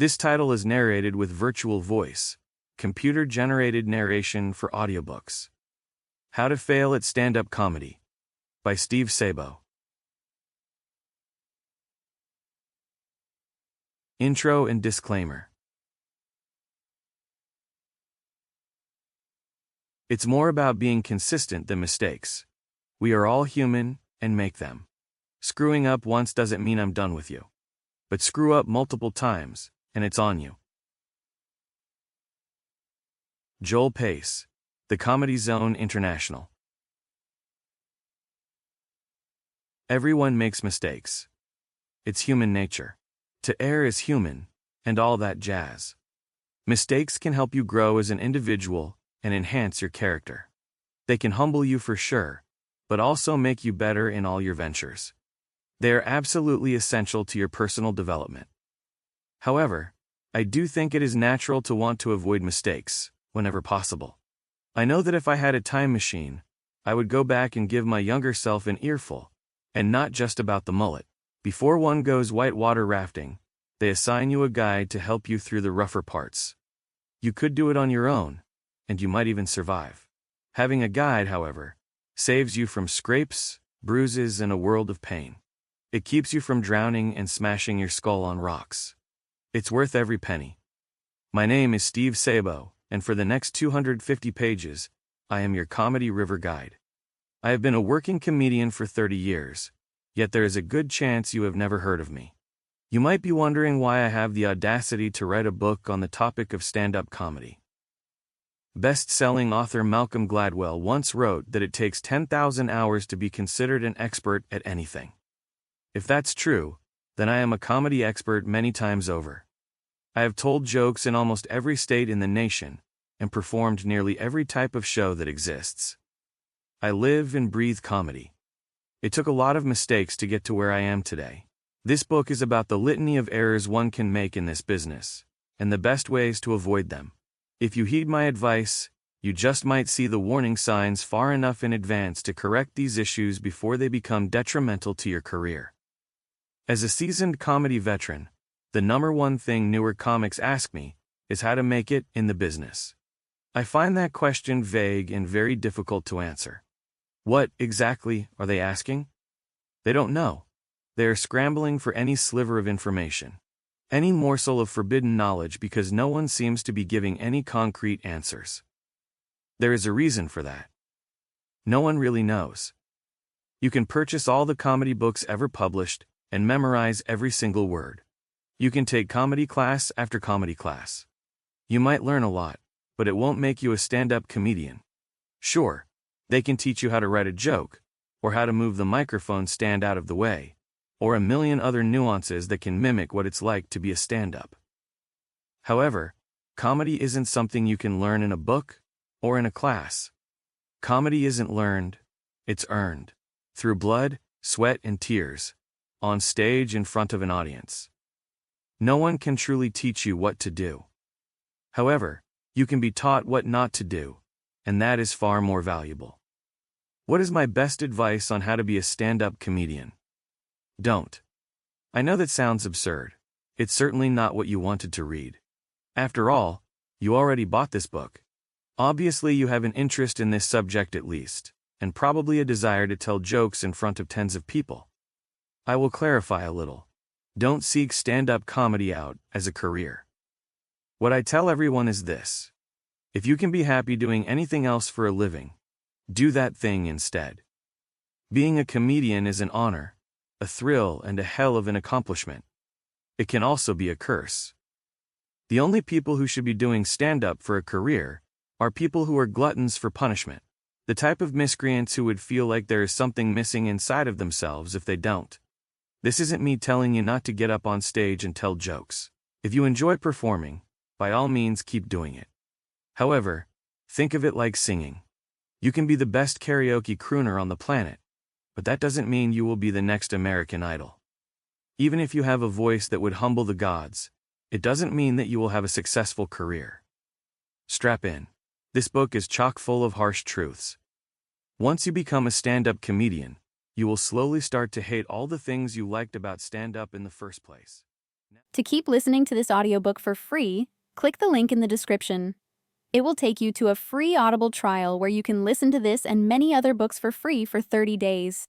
This title is narrated with virtual voice, computer-generated narration for audiobooks. How to Fail at Stand-Up Comedy by Steve Sabo. Intro and disclaimer. It's more about being consistent than mistakes. We are all human and make them. Screwing up once doesn't mean I'm done with you. But screw up multiple times, and it's on you. Joel Pace, The Comedy Zone International. Everyone makes mistakes. It's human nature. To err is human, and all that jazz. Mistakes can help you grow as an individual and enhance your character. They can humble you for sure, but also make you better in all your ventures. They are absolutely essential to your personal development. However, I do think it is natural to want to avoid mistakes, whenever possible. I know that if I had a time machine, I would go back and give my younger self an earful, and not just about the mullet. Before one goes whitewater rafting, they assign you a guide to help you through the rougher parts. You could do it on your own, and you might even survive. Having a guide, however, saves you from scrapes, bruises, and a world of pain. It keeps you from drowning and smashing your skull on rocks. It's worth every penny. My name is Steve Sabo, and for the next 250 pages, I am your comedy river guide. I have been a working comedian for 30 years, yet there is a good chance you have never heard of me. You might be wondering why I have the audacity to write a book on the topic of stand-up comedy. Best-selling author Malcolm Gladwell once wrote that it takes 10,000 hours to be considered an expert at anything. If that's true, then I am a comedy expert many times over. I have told jokes in almost every state in the nation, and performed nearly every type of show that exists. I live and breathe comedy. It took a lot of mistakes to get to where I am today. This book is about the litany of errors one can make in this business, and the best ways to avoid them. If you heed my advice, you just might see the warning signs far enough in advance to correct these issues before they become detrimental to your career. As a seasoned comedy veteran, the number one thing newer comics ask me is how to make it in the business. I find that question vague and very difficult to answer. What, exactly, are they asking? They don't know. They are scrambling for any sliver of information, any morsel of forbidden knowledge, because no one seems to be giving any concrete answers. There is a reason for that. No one really knows. You can purchase all the comedy books ever published and memorize every single word. You can take comedy class after comedy class. You might learn a lot, but it won't make you a stand-up comedian. Sure, they can teach you how to write a joke, or how to move the microphone stand out of the way, or a million other nuances that can mimic what it's like to be a stand-up. However, comedy isn't something you can learn in a book or in a class. Comedy isn't learned, it's earned. Through blood, sweat, and tears, on stage in front of an audience. No one can truly teach you what to do. However, you can be taught what not to do, and that is far more valuable. What is my best advice on how to be a stand-up comedian? Don't. I know that sounds absurd. It's certainly not what you wanted to read. After all, you already bought this book. Obviously you have an interest in this subject at least, and probably a desire to tell jokes in front of tens of people. I will clarify a little. Don't seek stand-up comedy out as a career. What I tell everyone is this. If you can be happy doing anything else for a living, do that thing instead. Being a comedian is an honor, a thrill, and a hell of an accomplishment. It can also be a curse. The only people who should be doing stand-up for a career are people who are gluttons for punishment, the type of miscreants who would feel like there is something missing inside of themselves if they don't. This isn't me telling you not to get up on stage and tell jokes. If you enjoy performing, by all means keep doing it. However, think of it like singing. You can be the best karaoke crooner on the planet, but that doesn't mean you will be the next American Idol. Even if you have a voice that would humble the gods, it doesn't mean that you will have a successful career. Strap in. This book is chock full of harsh truths. Once you become a stand-up comedian, you will slowly start to hate all the things you liked about stand-up in the first place. To keep listening to this audiobook for free, click the link in the description. It will take you to a free Audible trial where you can listen to this and many other books for free for 30 days.